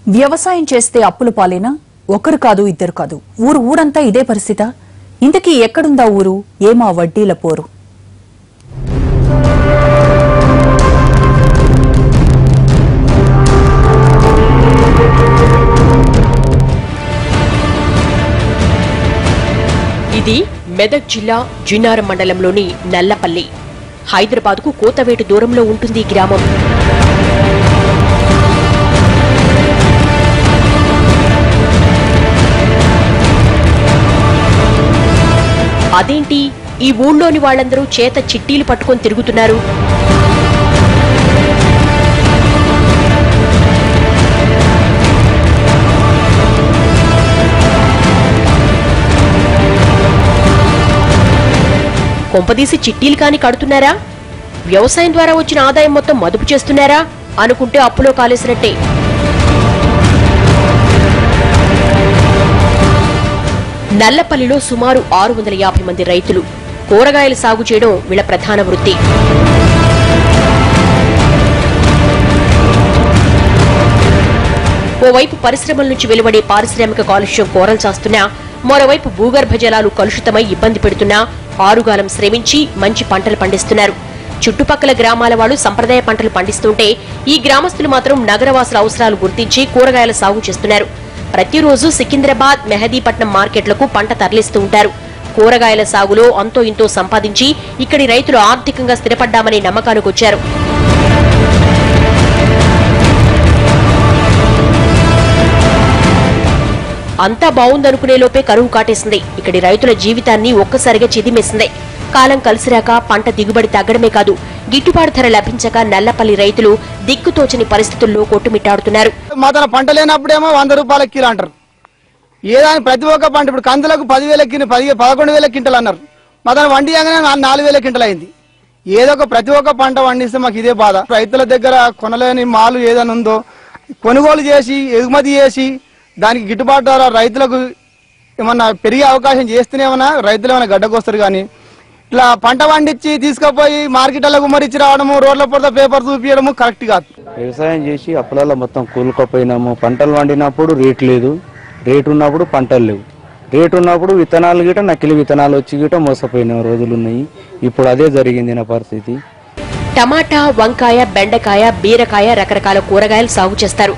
వ్యవసాయం చేస్తే అప్పుల పాలేనా? ఒకరు కాదు ఇద్దరు కాదు, ఊరంతా ఇదే పరిస్థితి. ఇంతకీ ఎక్కడుందా ఊరు? ఏమా వడ్డీల పోరు? ఇది మెదక్ జిల్లా జిన్నారం మండలంలోని నల్లపల్లి. హైదరాబాద్కు కోతవేటు దూరంలో ఉంటుంది ఈ గ్రామం. అదేంటి, ఈ ఊళ్ళోని వాళ్ళందరూ చేత చిట్టీలు పట్టుకొని తిరుగుతున్నారు? కొంపదీసి చిట్టీలు కాని కడుతున్నారా? వ్యవసాయం ద్వారా వచ్చిన ఆదాయం మొత్తం మదుపు చేస్తున్నారా అనుకుంటే అప్పులో కాలేసినట్టే. నల్లపల్లిలో సుమారు 650 మంది రైతులు. కూరగాయలు సాగు చేయడం వీళ్ల ప్రధాన వృత్తి. ఓవైపు పరిశ్రమల నుంచి వెలువడే పారిశ్రామిక కాలుష్యం కోరలు చాస్తున్నా, మరోవైపు భూగర్భ జలాలు కలుషితమై ఇబ్బంది పెడుతున్నా ఆరుగాలం శ్రమించి మంచి పంటలు పండిస్తున్నారు. చుట్టుపక్కల గ్రామాల వాళ్లు సంప్రదాయ పంటలు పండిస్తుంటే, ఈ గ్రామస్తులు మాత్రం నగరవాసుల అవసరాలు గుర్తించి కూరగాయల సాగు చేస్తున్నారు. ప్రతిరోజు సికింద్రాబాద్, మెహదీపట్నం మార్కెట్లకు పంట తరలిస్తూ ఉంటారు. కూరగాయల సాగులో అంతో ఇంతో సంపాదించి ఇక్కడి రైతులు ఆర్థికంగా స్థిరపడ్డామనే నమ్మకానికి వచ్చారు. అంతా బావుందనుకునే లోపే కరువు కాటేసింది. ఇక్కడి రైతుల జీవితాన్ని ఒక్కసారిగా చిదిమేసింది. కాలం కలిసిరాక పంట దిగుబడి తగ్గడమే కాదు, గిట్టుబాటు ధర లభించక నల్లపల్లి రైతులు దిక్కుతోచని పరిస్థితుల్లో కొట్టుమిట్టాడుతున్నారు. మాతన పంట లేనప్పుడేమో 100 రూపాయల కిలో అంటారు. ఏదాని ప్రతి ఒక్క పంట ఇప్పుడు కందులకు 11,000 క్వింటలు అన్నారు. మాతన వండి 4,000 క్వింటలు అయింది. ఏదో ఒక ప్రతి ఒక్క పంట వండిస్తే మాకు ఇదే బాధ. రైతుల దగ్గర కొనలేని మాలు ఏదైనా ఉందో కొనుగోలు చేసి ఎగుమతి చేసి దానికి గిట్టుబాటు ధర రైతులకు ఏమన్నా పెరిగే అవకాశం చేస్తేనేమన్నా రైతులు ఏమైనా గడ్డకొస్తారు. కానీ ఇట్లా పంట పండించి తీసుకుపోయి మార్కెట్లకు మరిచి రావడము, రోడ్ల పొడత పేపర్ చూపించడము కరెక్ట్ కాదు. వ్యవసాయం చేసి అప్పులలో మొత్తం కూలుకపోయినాము. పంటలు వండినప్పుడు రేట్ లేదు, రేటు ఉన్నప్పుడు పంటలు లేవు, రేటు ఉన్నప్పుడు విత్తనాలు గిట నకిలీ విత్తనాలు వచ్చి గిట మోసపోయిన రోజులు ఉన్నాయి. ఇప్పుడు అదే జరిగింది నా పరిస్థితి. టమాటా, వంకాయ, బెండకాయ, బీరకాయ రకరకాల కూరగాయలు సాగు చేస్తారు.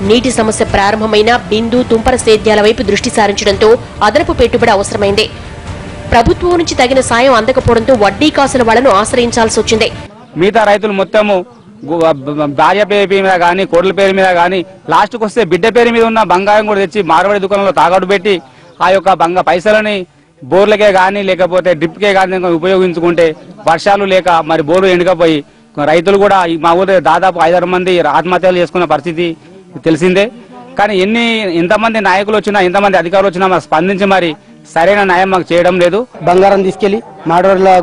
నీటి సమస్య ప్రారంభమైన బిందు, తుంపర సేద్యాల వైపు దృష్టి సారించడంతో అదనపు పెట్టుబడి అవసరమైంది. ప్రభుత్వం నుంచి తగిన సాయం అందకపోవడంతో వడ్డీ కాసుల వాళ్లను ఆశ్రయించాల్సి వచ్చింది. మిగతా రైతులు మొత్తము భార్య పేరు మీద గానీ, కోడల పేరు మీద గానీ, లాస్ట్కి వస్తే బిడ్డ పేరు మీద ఉన్న బంగారం కూడా తెచ్చి మార్వాడి దుకాణంలో తాకట్టు పెట్టి ఆ యొక్క పైసలని బోర్లకే గానీ లేకపోతే డ్రిప్కే గానీ ఉపయోగించుకుంటే వర్షాలు లేక మరి బోర్లు ఎండకపోయి రైతులు కూడా మా ఊరు దాదాపు 5-6 మంది ఆత్మహత్యలు చేసుకున్న పరిస్థితి తెలిసిందే. కానీ ఎంతమంది నాయకులు వచ్చినా, ఎంతమంది అధికారులు వచ్చినా మాకు స్పందించి మరి సరైన న్యాయం మాకు చేయడం లేదు. బంగారం తీసుకెళ్లి మాడవర్లో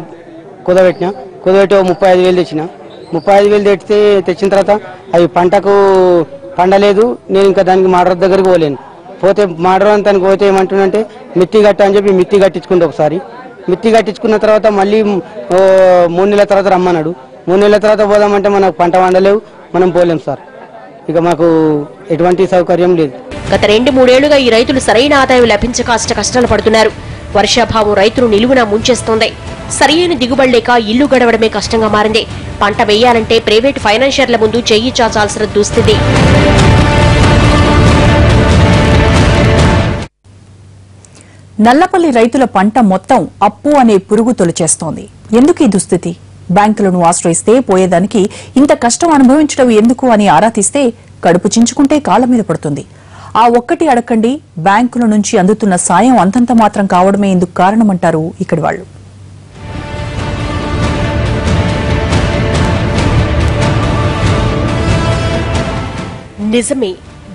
కుదబెట్టిన, కుదబెట్టి 35,000 తెచ్చిన. 35,000 తెచ్చిన తర్వాత అవి పంటకు పండలేదు. నేను ఇంకా దానికి మాడవర్ దగ్గరికి పోలేను. పోతే మాడవర్ తనకి పోతే ఏమంటున్నంటే మిత్తి కట్ట అని చెప్పి మిత్తి కట్టించుకుంటే ఒకసారి మిత్తి కట్టించుకున్న తర్వాత మళ్ళీ 3 నెలల తర్వాత రమ్మన్నాడు. 3 నెలల తర్వాత పోదామంటే మనకు పంట వండలేవు, మనం పోలేం సార్. ఇక మాకు ఎటువంటి సౌకర్యం లేదు. గత 2-3 ఏళ్లుగా ఈ రైతులు సరైన ఆదాయం లభించక కష్టాలు పడుతున్నారు. వర్షాభావం రైతులు నిలువునా ముంచేస్తోంది. సరైన దిగుబడి లేక ఇల్లు గడవడమే కష్టంగా మారింది. పంట వేయాలంటే ప్రైవేటు ఫైనాన్షియర్ల ముందు చెయ్యి చాచాల్సిన దుస్థితి. నల్లపల్లి రైతుల పంట మొత్తం అప్పు అనే పురుగు తొలిచేస్తోంది. ఎందుకు ఈ దుస్థితి? బ్యాంకులను ఆశ్రయిస్తే పోయేదానికి ఇంత కష్టం అనుభవించడం ఎందుకు అని ఆరా తీస్తే కడుపు చించుకుంటే కాళ్ల మీద పడుతుంది. ఆ ఒక్కటి అడగండి, బ్యాంకుల నుంచి అందుతున్న సాయం అంతంత మాత్రం కావడమే ఇందుకు కారణమంటారు ఇక్కడి వాళ్లు. నిజమే,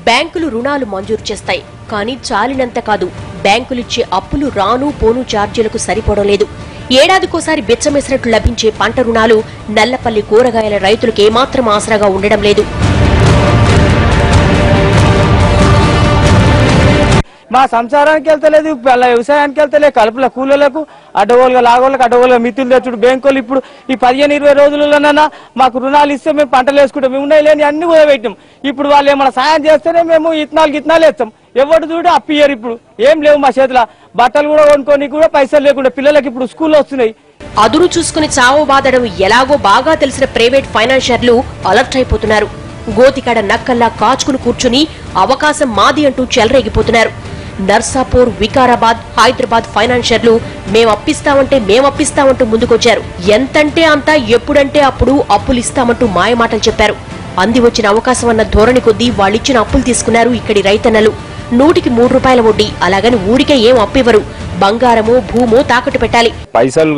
బ్యాంకులు రుణాలు మంజూరు చేస్తాయి. కానీ చాలినంత కాదు, బ్యాంకులిచ్చే అప్పులు రాను పోను ఛార్జీలకు సరిపోవడం లేదు. ఏడాదికోసారి బెచ్చమేసినట్లు లభించే పంట రుణాలు నల్లపల్లి కూరగాయల రైతులకు ఏమాత్రం ఆసరాగా ఉండడం లేదు. మా సంసారానికి వెళ్తలేదు, వ్యవసాయానికి వెళ్తలేదు, కలుపుల కూలీలకు అడ్డగోలుగా లాగోళ్ళకి అడ్డగోలుగా మిత్తులు తెచ్చుడు బ్యాంకులు. ఇప్పుడు ఈ 15-20 రోజులలోనన్నా మాకు రుణాలు ఇస్తే మేము పంటలు వేసుకుంటాం, మేము ఉన్నాయి లేని అన్ని కూడా పెట్టాం. ఇప్పుడు వాళ్ళు ఏమైనా సాయం చేస్తేనే మేము ఇత్తనాలు వేస్తాం. ఎవరు చూడు అప్పియ్యారు. ఇప్పుడు ఏం లేవు మా చేతిలో, బట్టలు కూడా కొనుక్కొని కూడా పైసలు లేకుండా పిల్లలకి ఇప్పుడు స్కూల్లో వస్తున్నాయి. అదును చూసుకుని చావు బాదడం ఎలాగో బాగా తెలిసిన ప్రైవేట్ ఫైనాన్షియర్లు అలర్ట్ అయిపోతున్నారు. గోతికాడ నక్కల్లా కాచుకుని కూర్చుని అవకాశం మాది అంటూ చెలరేగిపోతున్నారు. నర్సాపూర్, వికారాబాద్, హైదరాబాద్ ఫైనాన్షియర్లు మేమప్పిస్తామంటూ ముందుకొచ్చారు. ఎంతంటే అంత, ఎప్పుడంటే అప్పుడు అప్పులిస్తామంటూ మాయమాటలు చెప్పారు. అంది వచ్చిన అవకాశం అన్న ధోరణి కొద్దీ వాళ్ళిచ్చిన అప్పులు తీసుకున్నారు ఇక్కడి రైతన్నలు. 100కి 3 రూపాయల వడ్డీ. అలాగని ఊరికే ఏం అప్పివ్వరు. బంగారమో భూమో తాకట్టు పెట్టాలి. పైసలు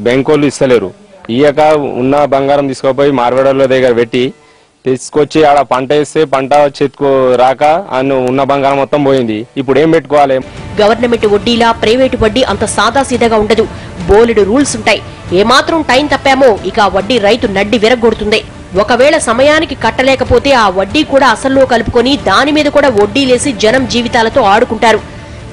బ్యాంకోళ్ళు ఇస్తలేరు. ఇయ్యక ఉన్న బంగారం తీసుకుపోయి మార్వాడోళ్ళ దగ్గర పెట్టి తీసుకొచ్చి ఆడ పంట వేస్తే పంట చేతికో రాక ఉన్న బంగారం మొత్తం పోయింది. ఇప్పుడు ఏం పెట్టుకోవాలి? గవర్నమెంట్ వడ్డీలా ప్రైవేటు వడ్డీ అంత సాదాసీదాగా ఉండదు. బోలెడు రూల్స్ ఉంటాయి. ఏమాత్రం టైం తప్పామో ఇక ఆ వడ్డీ రైతు నడ్డి విరగొడుతుంది. ఒకవేళ సమయానికి కట్టలేకపోతే ఆ వడ్డీ కూడా అసల్లో కలుపుకొని దాని మీద కూడా వడ్డీలేసి జనం జీవితాలతో ఆడుకుంటారు.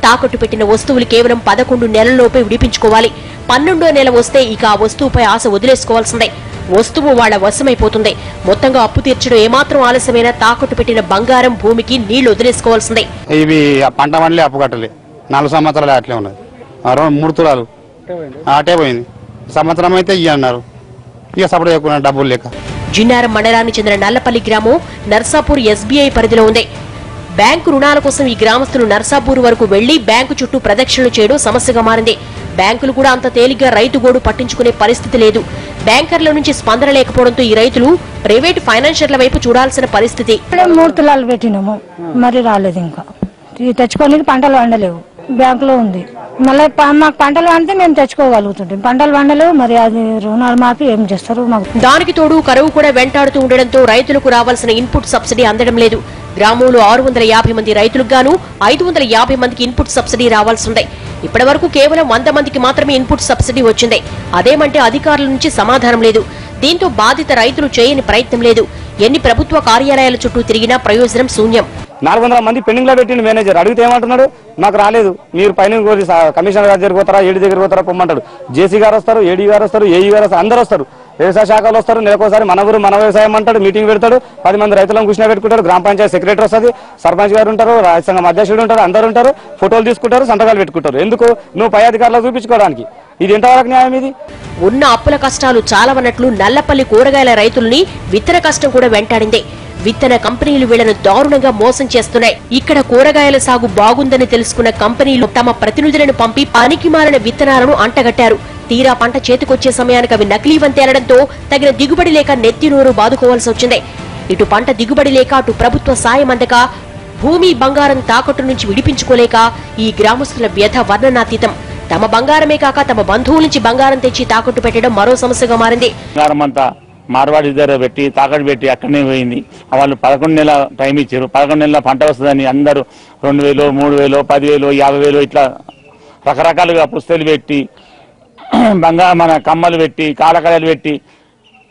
తాకట్టు పెట్టిన వస్తువులు కేవలం 11 నెలల్లోపే విడిపించుకోవాలి. 12వ నెల వస్తే ఇక ఆ వస్తువుపై ఆశ వదిలేసుకోవాల్సిందే. వస్తువు వాళ్ల వశమైపోతుంది. మొత్తంగా అప్పు తీర్చడం ఏమాత్రం ఆలస్యమైనా తాకట్టు పెట్టిన బంగారం, భూమికి నీళ్లు వదిలేసుకోవాల్సిందే. ఇవి పంట వండలే, అప్పు కట్టలే. 4 సంవత్సరాలు అట్లే ఉన్నది. 3 తులాలు అటే పోయింది. సంవత్సరం అయితే ఇయ్య అన్నారు. ఇక సపోర్ట్ చేయకుండా డబ్బులు లేక. జిన్నారం మండలానికి చెందిన నల్లపల్లి గ్రామం నర్సాపూర్ ఎస్బీఐ పరిధిలో ఉంది. బ్యాంకు రుణాల కోసం ఈ గ్రామస్తులు నర్సాపూర్ వరకు వెళ్లి బ్యాంకు చుట్టూ ప్రదక్షిణలు చేయడం సమస్యగా మారింది. బ్యాంకులు కూడా అంత తేలిగ్గా రైతు గోడు పట్టించుకునే పరిస్థితి లేదు. బ్యాంకర్ల నుంచి స్పందన లేకపోవడంతో ఈ రైతులు ప్రైవేట్ ఫైనాన్షియర్ల వైపు చూడాల్సిన పరిస్థితి. 3 తులాలు పెట్టినాము, మరి రాలేదు. ఇంకా తెచ్చుకోనికి పంటలు వండలేవు. బ్యాంకులో ఉంది. మళ్ళీ మాకు పంటలు వండితే మేము తెచ్చుకోగలుగుతుంటాం. పంటలు వండలేవు, మరి అది రుణాలు మాపి ఏం చేస్తారు మాకు. దానికి తోడు కరువు కూడా వెంటాడుతూ ఉండడంతో రైతులకు రావాల్సిన ఇన్పుట్ సబ్సిడీ అందడం లేదు. గ్రామంలో 650 మంది రైతులకు గాను 550 మందికి ఇన్పుట్ సబ్సిడీ రావాల్సిందే. ఇప్పటి వరకు కేవలం 100 మందికి మాత్రమే ఇన్పుట్ సబ్సిడీ వచ్చింది. అదేమంటే అధికారుల నుంచి సమాధానం లేదు. దీంతో బాధిత రైతులు చేయని ప్రయత్నం లేదు. ఎన్ని ప్రభుత్వ కార్యాలయాల చుట్టూ తిరిగినా ప్రయోజనం శూన్యం. 400 మంది పెండింగ్ లో పెట్టిండు మేనేజర్. అడిగితే ఏమంటున్నాడు, మాకు రాలేదు, మీరు పైన కమిషనర్ గారి దగ్గర పోతారా, ఏడీ దగ్గర పోతారా పొమ్మంటాడు. జేసీ గారు వస్తారు, ఏడీ గారు వస్తారు, ఏఈ గారు వస్తారు, అందరూ వస్తారు. వ్యవసాయ శాఖలు వస్తారు. నెలకోసారి మన ఊరు మన వ్యవసాయం అంటాడు, మీటింగ్ పెడతాడు. 10 మంది రైతులను కూర్చుని పెట్టుకుంటారు. గ్రామ పంచాయతీ సెక్రటరీ వస్తుంది, సర్పంచ్ గారు ఉంటారు, రాజ్య సంఘం అధ్యక్షుడు ఉంటారు, అందరూ ఉంటారు. ఫోటోలు తీసుకుంటారు, సంతకాలు పెట్టుకుంటారు. ఎందుకు? నువ్వు పై అధికారులకు చూపించుకోవడానికి. ఇది ఎంతవరకు న్యాయం? ఇది ఉన్న అప్పుల కష్టాలు చాలవన్నట్లు నల్లపల్లి కూరగాయల రైతుల్ని విత్తన కష్టం కూడా వెంటాడింది. విత్తన కంపెనీలు వీళ్లను దారుణంగా మోసం చేస్తున్నాయి. ఇక్కడ కూరగాయల సాగు బాగుందని తెలుసుకున్న కంపెనీలు తమ ప్రతినిధులను పంపి పనికిమాలిన విత్తనాలను అంటగట్టారు. తీరా పంట చేతికొచ్చే సమయానికి అవి నకిలీవని తేలడంతో తగిన దిగుబడి లేక నెత్తినోరు బాదుకోవాల్సి వచ్చింది. ఇటు పంట దిగుబడి లేక, అటు ప్రభుత్వ సాయం అందక, భూమి బంగారం తాకట్టు నుంచి విడిపించుకోలేక ఈ గ్రామస్తుల వ్యధ వర్ణనాతీతం. తమ బంగారమే కాక తమ బంధువుల నుంచి బంగారం తెచ్చి తాకట్టు పెట్టడం మరో సమస్యగా మారింది. మార్వాడి దగ్గర పెట్టి తాకట్టు పెట్టి అక్కడనే పోయింది. వాళ్ళు 11 నెలల టైం ఇచ్చారు. 11 నెలల పంట వస్తుందని అందరూ 2000, 3000, 10,000, 50,000 ఇట్లా రకరకాలుగా పుస్తలు పెట్టి, బంగారం మన కమ్మలు పెట్టి, కాలకళలు పెట్టి,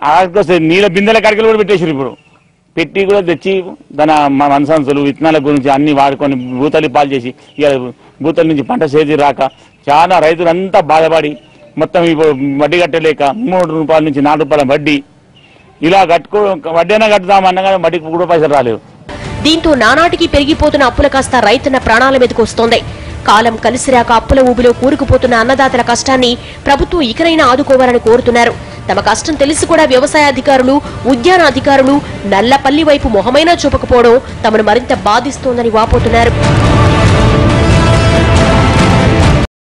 ఆఖరికి నీళ్ళ బిందెల కడికలు కూడా పెట్టేసారు. ఇప్పుడు పెట్టి కూడా తెచ్చి తన మనసంసులు విత్తనాల గురించి అన్ని వాడుకొని భూతలి పాలు చేసి ఇక భూతల నుంచి పంట చేతి రాక చాలా రైతులంతా బాధపడి మొత్తం ఇప్పుడు వడ్డీ కట్టలేక 3 రూపాయల నుంచి 4 రూపాయల వడ్డీ ఇలా వడ్డీ అయినా కట్టుదామన్నా కానీ వడ్డీకి కూడా పైసలు రాలేవు. దీంతో నానాటికి పెరిగిపోతున్న అప్పుల కాస్త రైతున్న ప్రాణాల మీదకు వస్తోంది. కాలం కలిసిరాక అప్పుల ఊబిలో కూరుకుపోతున్న అన్నదాతల కష్టాన్ని ప్రభుత్వం ఇకనైనా ఆదుకోవాలని కోరుతున్నారు. తమ కష్టం తెలిసి కూడా వ్యవసాయ అధికారులు, ఉద్యాన అధికారులు నల్లపల్లి వైపు మొహమైనా చూపకపోవడం తమను మరింత బాధిస్తోందని వాపోతున్నారు.